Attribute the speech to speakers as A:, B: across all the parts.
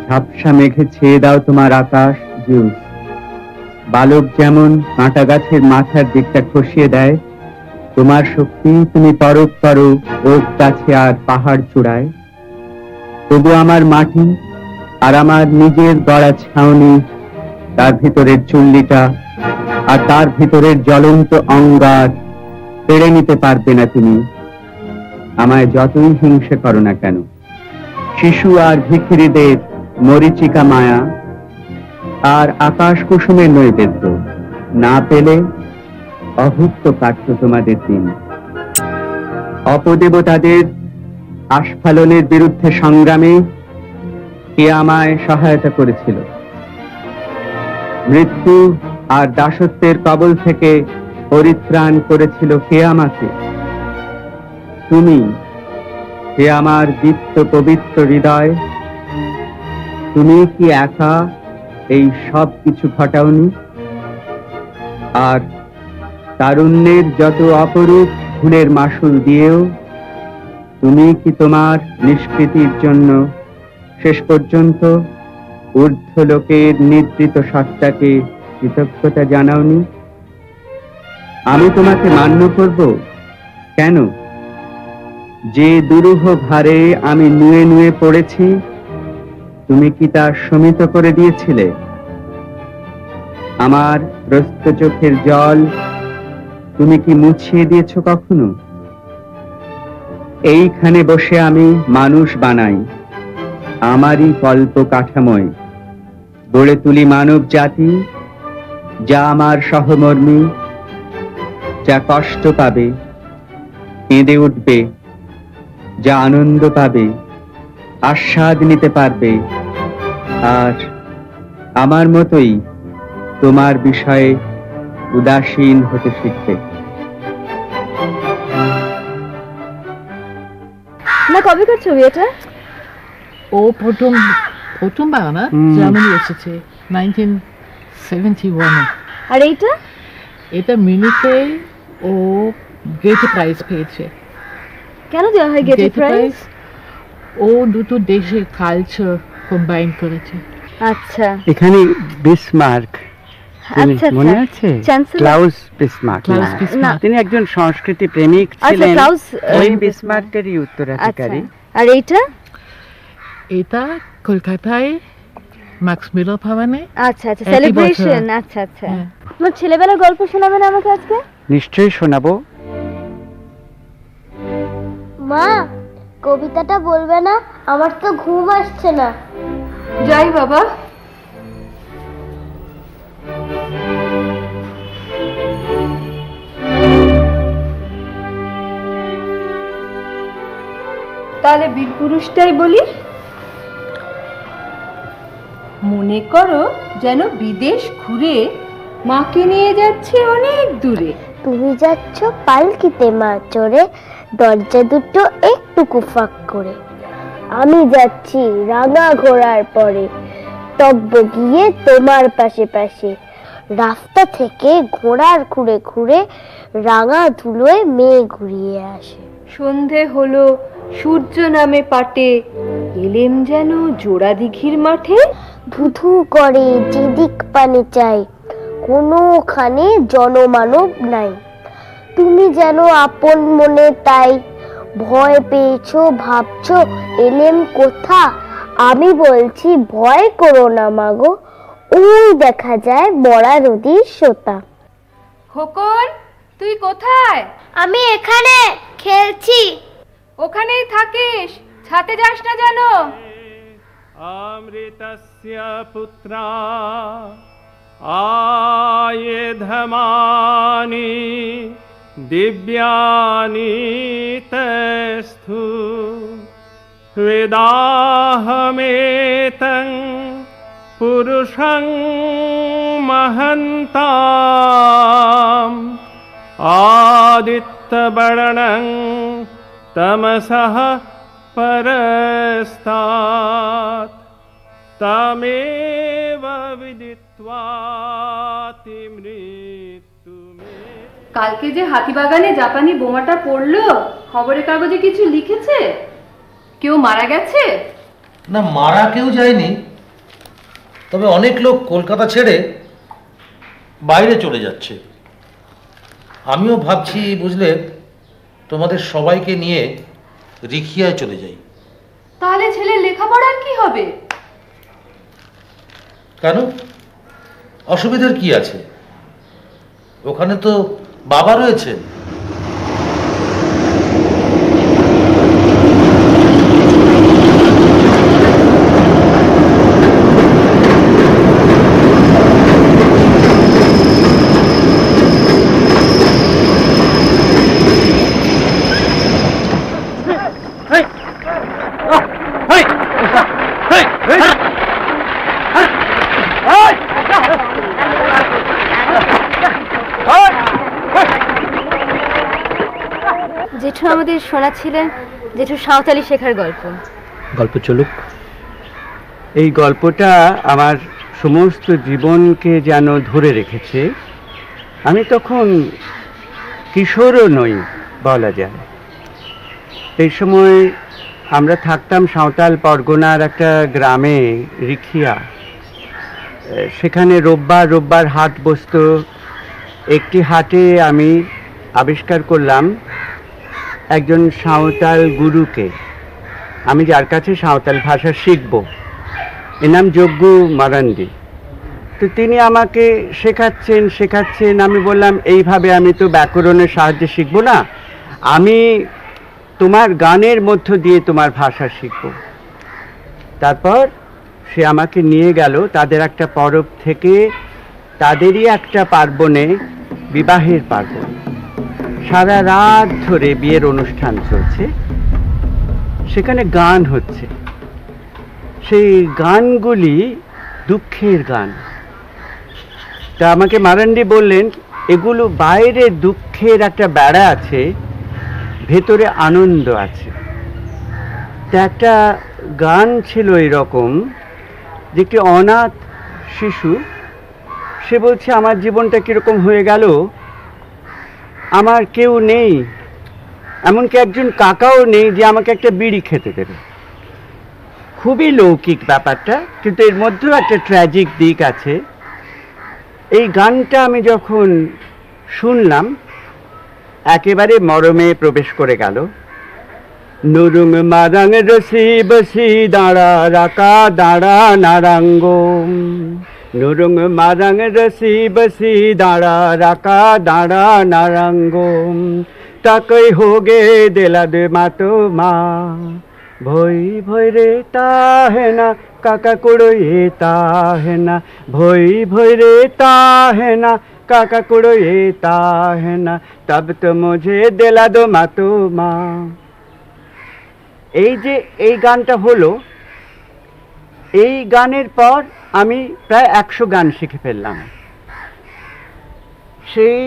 A: ঝাপসা মেঘে ছেয়ে দাও তোমার আকাশ জিউস। বালক যেমন কাঁটা গাছের মাথার দিকটা খসিয়ে দেয়, তোমার শক্তি তুমি পরক করো ওক গাছে আর পাহাড় চূড়ায়। তবু আমার মাটি আর আমার নিজের গড়া ছাউনি, তার ভিতরের চুল্লিটা আর তার ভিতরের জ্বলন্ত অঙ্গার কেড়ে নিতে পারবে না তুমি, আমায় যতই হিংসে করো না কেন। শিশু আর ভিখিরিদের মরিচিকা মায়া আর আকাশ কুসুমের নৈবেদ্য না পেলে অভুক্ত কাটত তোমাদের দিন। অপদেবতাদের আস্ফালনের বিরুদ্ধে সংগ্রামে কে আমায় সহায়তা করেছিল? মৃত্যু আর দাসত্বের কবল থেকে পরিত্রাণ করেছিল কে আমাকে? তুমি, হে আমার দীপ্ত পবিত্র হৃদয়। তুমি কি একা এই সব কিছু ঘটাওনি? আর তারুণ্যের যত অপরূপ ফুলের মাসুল দিয়েও তুমি কি তোমার নিষ্কৃতির জন্য শেষ পর্যন্ত ঊর্ধ্ব লোকের নিদ্রিত সত্তাকে কৃতজ্ঞতা জানাওনি? আমি তোমাকে মান্য করব কেন? যে দুরূহ ভারে আমি নুয়ে নুয়ে পড়েছি, তুমি কি তা শমিত করে দিয়েছিলে? আমার প্রস্ত চোখের জল তুমি কি মুছিয়ে দিয়েছ কখনো? এইখানে বসে আমি মানুষ বানাই, আমারই কল্প কাঠামোয় গড়ে তুলি মানব জাতি, যা আমার সহমর্মী, যা কষ্ট পাবে, কেঁদে উঠবে, যা আনন্দ পাবে, আস্বাদ নিতে পারবে, আর আমার মতোই তোমার বিষয়ে উদাসীন হতে শিখবে।
B: না, কবেকার ছবি এটা?
C: ও প্রথমবার না জার্মানি এসেছে 1971-এ।
B: আর এইটা?
C: এটা মিউনিখে ও গেটে প্রাইজ পেয়েছে।
B: কেন দেওয়া হয় গেটে প্রাইজ?
C: ও দুটো দেশের কালচার কম্বাইন করেছে।
B: আচ্ছা,
A: এখানে বিসমার্ক
B: আচ্ছা
A: মনে আছে? Clause Bismarck. তিনি একজন সংস্কৃতি প্রেমিক ছিলেন, ওই বিসমার্কেরই উত্তরাধিকারী।
B: আর এইটা?
C: এটা কলকাতায় ম্যাক্স মিলার ভবনে।
B: আচ্ছা আচ্ছা, সেলিব্রেশন। আচ্ছা আচ্ছা, তোমার ছেলেবেলার গল্প শোনাবেন আমাকে আজকে?
A: নিশ্চয়ই শোনাবো।
D: মা, কবিতাটা বলবে না? আমার তো ঘুম আসছে না।
B: যাই বাবা। তাহলে বীর পুরুষটাই বলি। মনে করো যেন বিদেশ ঘুরে মাকে নিয়ে যাচ্ছে অনেক দূরে।
D: তুমি যাচ্ছ পালকিতে মা চড়ে, দরজা দুটো একটুকু ফাঁক করে। আমি যাচ্ছি রাঙা ঘোড়ার পরে, তব্য গিয়ে তোমার পাশে পাশে। রাস্তা থেকে ঘোড়ার খুঁড়ে খুঁড়ে রাঙা ধুলোয় মেয়ে ঘুরিয়ে আসে।
B: সন্ধে হলো, সূর্য নামে পাটে, এলেম যেন জোড়া দিঘির মাঠে।
D: ধুধু করে যেদিক পানে চাই, কোনোখানে জনমানব নাই। তুমি যেন আপন মনে তাই, ভয় পেয়েছো ভাবছো এলেম কোথা। আমি বলছি ভয় করো না মাগো, ওই দেখা যায় বড়া নদীর সোতা।
B: খোকন, তুই কোথায়?
D: আমি এখানে খেলছি।
B: ওখানেই থাকিস, ছাতে যাস না জানো।
E: অমৃতস্য পুত্রা আয়েধমানি দিব্যানি তস্থু বেদাহমেতং পুরুষং মহন্তাম আদিত্যবর্ণং তমসঃ পরস্তাৎ তমেব বিদিত্বাতি মৃত্যুমে।
B: কালকে যে হাতিবাগানে জাপানি বোমাটা পড়লো, খবরের কাগজে কিছু লিখেছে? কেউ মারা গেছে?
F: না, মারা কেউ যায়নি, তবে অনেক লোক কলকাতা ছেড়ে বাইরে চলে যাচ্ছে। আমিও ভাবছি বুঝলে, তোমাদের সবাইকে নিয়ে রিখিয়ায় চলে যাই।
B: তাহলে ছেলের লেখাপড়ার কি হবে?
F: কেন, অসুবিধার কি আছে? ওখানে তো বাবা রয়েছেন।
G: জেঠু আমাদের শোনাচ্ছিলেন জেঠু সাঁওতালি শেখার গল্প।
A: গল্প চলুক। এই গল্পটা আমার সমস্ত জীবনকে যেন ধরে রেখেছে। আমি তখন কিশোরও নই বলা যায়। এই সময় আমরা থাকতাম সাঁওতাল পরগনার একটা গ্রামে, রিখিয়া। সেখানে রোববার রোববার হাট বসতো। একটি হাটে আমি আবিষ্কার করলাম একজন সাঁওতাল গুরুকে, আমি যার কাছে সাঁওতাল ভাষা শিখব। এর নাম যজ্ঞু মারান্ডি। তো তিনি আমাকে শেখাচ্ছেন। আমি বললাম, এইভাবে আমি তো ব্যাকরণের সাহায্যে শিখবো না, আমি তোমার গানের মধ্য দিয়ে তোমার ভাষা শিখব। তারপর সে আমাকে নিয়ে গেল তাদের একটা পরব থেকে, তাদেরই একটা পার্বণে, বিবাহের পার্বণ। সারা রাত ধরে বিয়ের অনুষ্ঠান চলছে, সেখানে গান হচ্ছে। সেই গানগুলি দুঃখের গান। তা আমাকে মারান্ডি বললেন, এগুলো বাইরে দুঃখের একটা বেড়া আছে, ভেতরে আনন্দ আছে। তা একটা গান ছিল এরকম যে একটি অনাথ শিশু, সে বলছে আমার জীবনটা কিরকম হয়ে গেল, আমার কেউ নেই, এমনকি একজন কাকাও নেই যে আমাকে একটা বিড়ি খেতে দেবে। খুবই লৌকিক ব্যাপারটা, কিন্তু এর মধ্যেও একটা ট্র্যাজিক দিক আছে। এই গানটা আমি যখন শুনলাম, একেবারে মরমে প্রবেশ করে গেল। নুরুং মারাং রসি বসি দাঁড়া রাকা দাঁড়া নারাঙ্গ, নুরুং মারাং রসি বসি দাঁড়া রাকা দাঁড়া নারাঙ্গ, তাকই হোগে দেলা দে মাতো মা, ভই ভই রে তা হে না কাকা কুড়ো এ তা হে না, ভই ভই রে তা হে না কাকা কুড়ো এ তা হে না, তব তো মুঝে দেলা দো মাতো মা। এই যে এই গানটা হলো, এই গানের পর আমি প্রায় 100 গান শিখে ফেললাম। সেই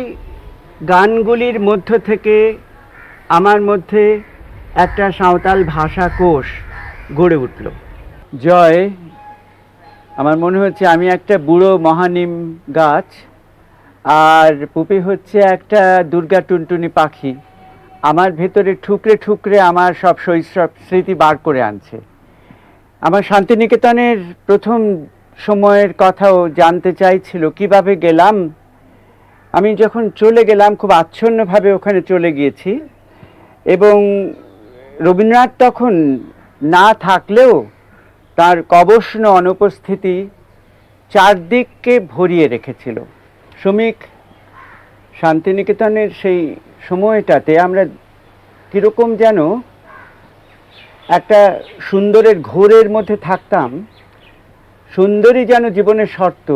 A: গানগুলির মধ্য থেকে আমার মধ্যে একটা সাঁওতাল ভাষা কোষ গড়ে উঠল। জয়, আমার মনে হচ্ছে আমি একটা বুড়ো মহানিম গাছ, আর পুপি হচ্ছে একটা দুর্গা টুনটুনি পাখি। আমার ভেতরে ঠুকরে ঠুকরে আমার সব শৈশব স্মৃতি বার করে আনছে। আমার শান্তিনিকেতনের প্রথম সময়ের কথাও জানতে চাইছিল, কিভাবে গেলাম। আমি যখন চলে গেলাম, খুব আচ্ছন্নভাবে ওখানে চলে গিয়েছি, এবং রবীন্দ্রনাথ তখন না থাকলেও তার কবষ্ণ অনুপস্থিতি চারদিককে ভরিয়ে রেখেছিল। শ্রমিক শান্তিনিকেতনের সেই সময়টাতে আমরা কীরকম যেন একটা সুন্দরের ঘোরের মধ্যে থাকতাম। সুন্দরই যেন জীবনের শর্ত।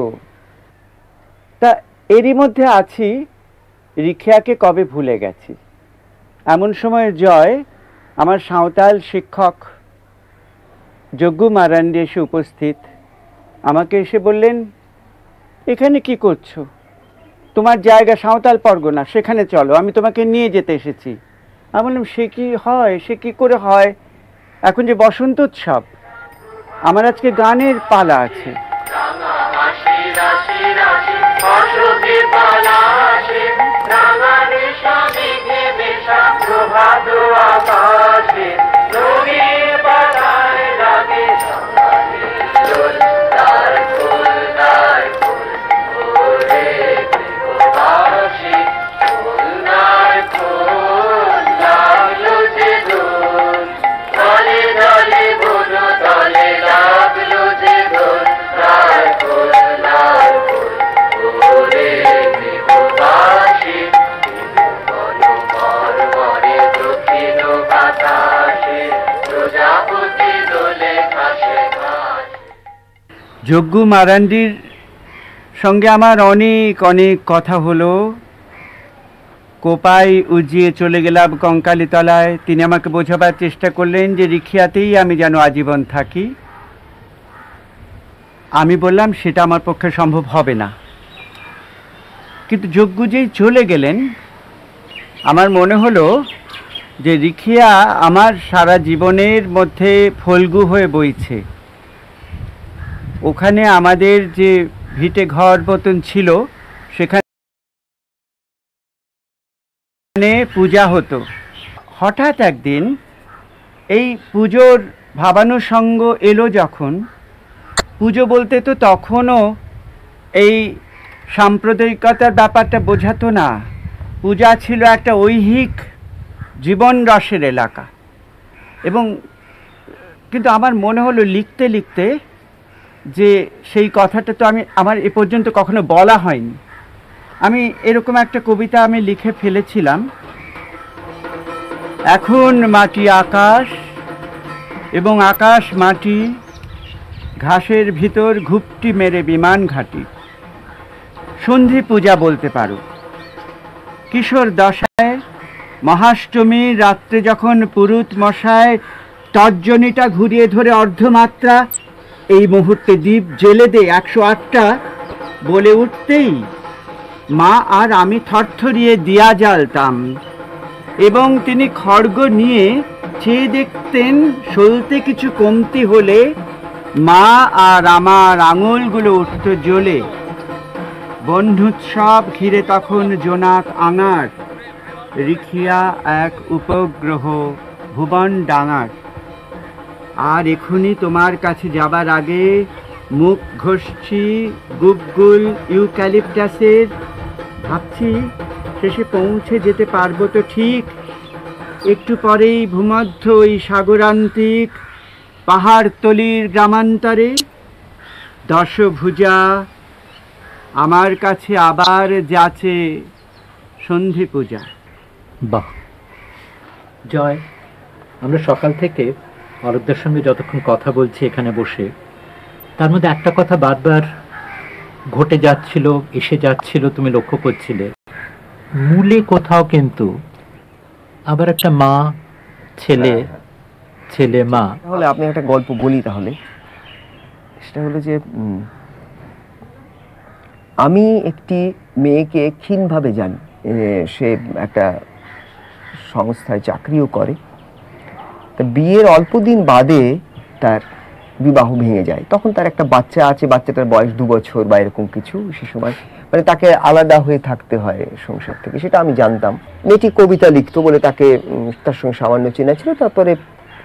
A: তা এরই মধ্যে আছি, রিখিয়াকে কবে ভুলে গেছি। এমন সময় জয়, আমার সাঁওতাল শিক্ষক যজ্ঞু মারান্ডি এসে উপস্থিত। আমাকে এসে বললেন, এখানে কি করছো? তোমার জায়গা সাঁওতাল পরগনা, সেখানে চলো, আমি তোমাকে নিয়ে যেতে এসেছি। আমি বললাম, সে কি হয়, সে কি করে হয়? এখন যে বসন্ত উৎসব, আমার আজকে গানের পালা আছে।
H: লাগে
A: যজ্ঞ মারান্ডির সঙ্গে আমার অনেক অনেক কথা হলো। কোপায় উজিয়ে চলে গেলাম কঙ্কালীতলায়। তিনি আমাকে বোঝাবার চেষ্টা করলেন যে রিখিয়াতেই আমি যেন আজীবন থাকি। আমি বললাম সেটা আমার পক্ষে সম্ভব হবে না। কিন্তু যজ্ঞ যেই চলে গেলেন আমার মনে হলো যে রিখিয়া আমার সারা জীবনের মধ্যে ফল্গু হয়ে বইছে। ওখানে আমাদের যে ভিটে ঘর মতন ছিল সেখানে পূজা হতো। হঠাৎ একদিন এই পুজোর ভাবানুসঙ্গ এলো যখন, পুজো বলতে তো তখনও এই সাম্প্রদায়িকতার ব্যাপারটা বোঝাতো না। পূজা ছিল একটা ঐহিক জীবন রসের এলাকা। এবং কিন্তু আমার মনে হলো লিখতে লিখতে যে সেই কথাটা তো আমার এ পর্যন্ত কখনো বলা হয়নি। আমি এরকম একটা কবিতা আমি লিখে ফেলেছিলাম। এখন মাটি আকাশ এবং আকাশ মাটি, ঘাসের ভিতর ঘুপটি মেরে বিমান ঘাটি। সন্ধি পূজা বলতে পারো। কিশোর দশায় মহাষ্টমীর রাত্রে যখন পুরুত মশায় তর্জনীটা ঘুরিয়ে ধরে অর্ধমাত্রা, এই মুহূর্তে দ্বীপ জেলে দে 108টা বলে উঠতেই মা আর আমি থরথরিয়ে দিয়া জ্বালতাম। এবং তিনি খড়গ নিয়ে চেয়ে দেখতেন সলতে কিছু কমতি হলে মা আর আমার আঙুলগুলো উঠত জ্বলে। বন্ধুৎসব ঘিরে তখন জোনাক আঙার, রিখিয়া এক উপগ্রহ ভুবন ডাঙার। আর এখনই তোমার কাছে যাবার আগে মুখ ঘষছি গুগগুল ইউক্যালিপটাসের। ভাবছি শেষে পৌঁছে যেতে পারবো তো ঠিক। একটু পরেই ভূমধ্য ওই সাগরান্তিক পাহাড়তলির গ্রামান্তরে দশভুজা আমার কাছে আবার যাচে সন্ধি পূজা।
H: বাহ জয়, আমরা সকাল থেকে অরূপদার সঙ্গে যতক্ষণ কথা বলছি এখানে বসে, তার মধ্যে একটা কথা বারবার ঘটে যাচ্ছিল, এসে যাচ্ছিল, তুমি লক্ষ্য করছিলে। মূলে কোথাও কিন্তু আবার একটা মা ছেলে, ছেলে মা।
I: তাহলে আপনি একটা গল্প বলি তাহলে। সেটা হলো যে আমি একটি মেয়েকে ক্ষীণভাবে জানি। সে একটা সংস্থায় চাকরিও করে। তা বিয়ের অল্প দিন বাদে তার বিবাহ ভেঙে যায়। তখন তার একটা বাচ্চা আছে, বাচ্চাটার বয়স 2 বছর বা এরকম কিছু। সে সময় মানে তাকে আলাদা হয়ে থাকতে হয় সংসার থেকে, সেটা আমি জানতাম। মেয়েটি কবিতা লিখতো বলে তাকে তার সঙ্গে সামান্য চেনা ছিল। তারপরে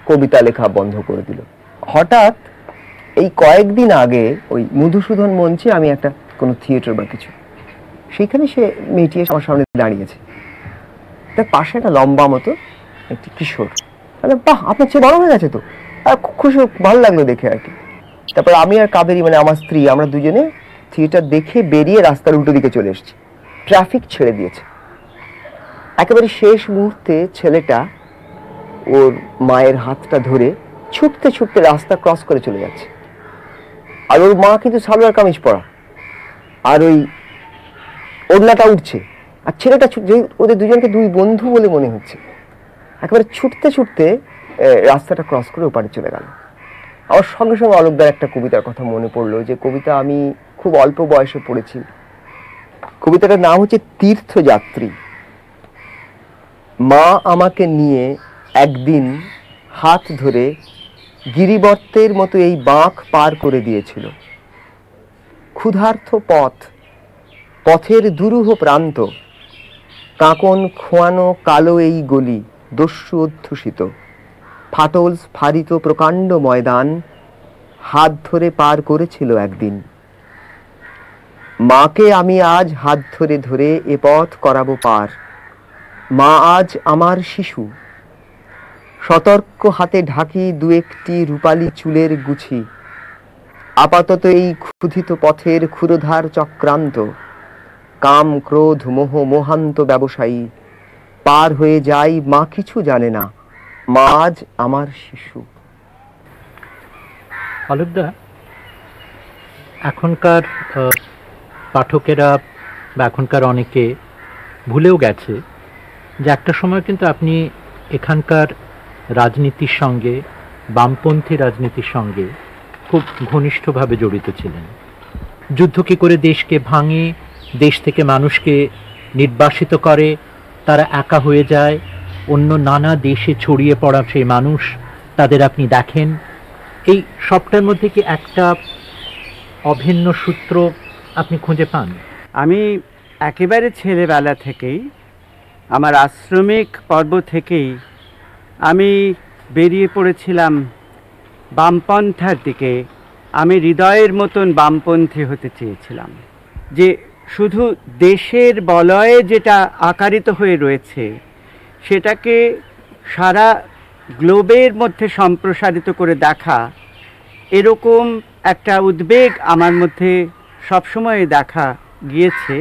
I: কবিতা লেখা বন্ধ করে দিল। হঠাৎ এই কয়েকদিন আগে ওই মধুসূদন মঞ্চে আমি একটা কোনো থিয়েটার বা কিছু, সেইখানে সে মেয়েটি এসে আমার সামনে দাঁড়িয়েছে। তার পাশে একটা লম্বা মতো একটি কিশোর। বাহ, আপনার চেয়ে বড় হয়ে গেছে তো। আর খুশি, ভালো লাগলো দেখে আর কি। তারপর আমি আর কাবেরী মানে আমার স্ত্রী, আমরা দুজনে থিয়েটার দেখে বেরিয়ে রাস্তার উল্টো দিকে চলে এসেছি। ট্রাফিক ছেড়ে দিয়েছে। একেবারে শেষ মুহূর্তে ছেলেটা ওর মায়ের হাতটা ধরে ছুটতে ছুটতে রাস্তা ক্রস করে চলে যাচ্ছে। আর ওর মা কিন্তু সালোয়ার কামিজ পরা, আর ওই ওড়নাটা উঠছে। আর ছেলেটা ওদের দুজনকে 2 বন্ধু বলে মনে হচ্ছে। একেবারে ছুটতে ছুটতে রাস্তাটা ক্রস করে ওপারে চলে গেল। আমার সঙ্গে সঙ্গে অলোকদার একটা কবিতার কথা মনে পড়লো, যে কবিতা আমি খুব অল্প বয়সে পড়েছি। কবিতাটার নাম হচ্ছে তীর্থযাত্রী। মা আমাকে নিয়ে একদিন হাত ধরে গিরিবর্তের মতো এই বাঁক পার করে দিয়েছিল। ক্ষুধার্ত পথ, পথের দুরূহ প্রান্ত, কাঁকন খোয়ানো কালো এই গলি, দস্যু অধ্যুষিত, ফাটল স্ফারিত প্রকাণ্ড ময়দান, হাত ধরে পার করেছিল একদিন। মাকে আমি আজ হাত ধরে ধরে এ পথ করাবো পার। মা আজ আমার শিশু। সতর্ক হাতে ঢাকি 2-1টি রূপালী চুলের গুছি। আপাতত এই ক্ষুধিত পথের ক্ষুরধার চক্রান্ত, কাম ক্রোধ মোহ মোহান্ত ব্যবসায়ী, পার হয়ে যাই, মা কিছু জানে না, মা আজ আমার শিশু।
H: অলোকদা, এখনকার পাঠকেরা বা এখনকার অনেকে ভুলেও গেছে যে একটা সময় কিন্তু আপনি এখানকার রাজনীতির সঙ্গে, বামপন্থী রাজনীতির সঙ্গে খুব ঘনিষ্ঠভাবে জড়িত ছিলেন। যুদ্ধ কী করে দেশকে ভাঙে, দেশ থেকে মানুষকে নির্বাসিত করে, তারা একা হয়ে যায়, অন্য নানা দেশে ছড়িয়ে পড়া সেই মানুষ তাদের আপনি দেখেন। এই সবটার মধ্যে কি একটা অভিন্ন সূত্র আপনি খুঁজে পান?
A: আমি একেবারে ছেলেবেলা থেকেই, আমার আশ্রমিক পর্ব থেকেই আমি বেরিয়ে পড়েছিলাম বামপন্থার দিকে। আমি হৃদয়ের মতন বামপন্থী হতে চেয়েছিলাম, যে শুধু দেশের বলয়ে যেটা আকারিত হয়ে রয়েছে সেটাকে সারা গ্লোবের মধ্যে সম্প্রসারিত করে দেখা, এরকম একটা উদ্বেগ আমার মধ্যে সবসময় দেখা গিয়েছে।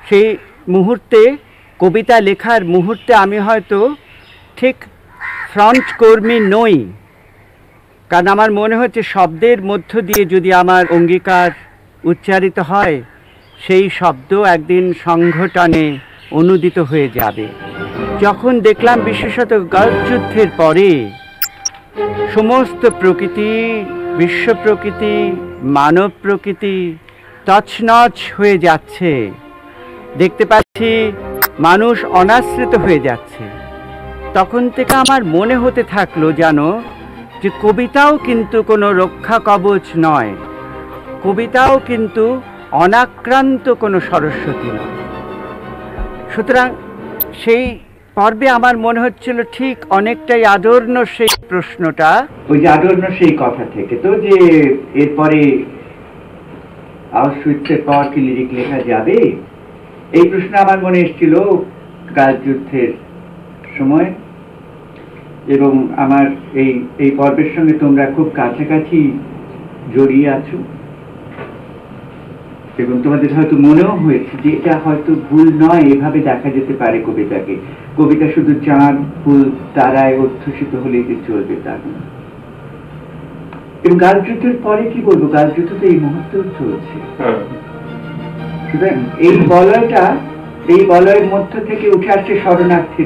A: সেই মুহূর্তে, কবিতা লেখার মুহূর্তে আমি হয়তো ঠিক ফ্রন্ট কর্মী নই, কারণ আমার মনে হচ্ছে শব্দের মধ্য দিয়ে যদি আমার অঙ্গীকার উচ্চারিত হয়, সেই শব্দ একদিন সংগঠনে অনুদিত হয়ে যাবে। যখন দেখলাম বিশেষত গালফ যুদ্ধের পরে সমস্ত প্রকৃতি, বিশ্ব প্রকৃতি, মানব প্রকৃতি তছনছ হয়ে যাচ্ছে, দেখতে পাচ্ছি মানুষ অনাশ্রিত হয়ে যাচ্ছে, তখন থেকে আমার মনে হতে থাকলো জানো যে কবিতাও কিন্তু কোনো রক্ষা কবচ নয়, কবিতাও কিন্তু অনাক্রান্ত কোনো সরস্বতী নয়। সুতরাং সেই পর্বে আমার মনে হচ্ছিল ঠিক অনেকটাই আদর্ণ সেই প্রশ্নটা, ওই যে আদর্ণ সেই কথা থেকে, তো যে এরপরে আউশউইৎজের পর কি লিরিক লেখা যাবে, এই প্রশ্ন আমার মনে এসেছিল গালফ যুদ্ধের সময়। এবং আমার এই পর্বের সঙ্গে তোমরা খুব কাছাকাছি জড়িয়ে আছো, এবং তোমাদের হয়তো মনেও হয়েছে যে এটা হয়তো ভুল নয়, এভাবে দেখা যেতে পারে কবিতাকে। কবিতা শুধু চাঁদ, ফুল, তারায় অধ্যুষিত হলেই যে চলবে তা না। এবং গালফ যুদ্ধের পরে কি বলবো, গালফ যুদ্ধ তো এই মুহূর্তেও চলছে। সুতরাং এই বলয়টা, এই বলয়ের মধ্য থেকে উঠে আসছে শরণার্থী।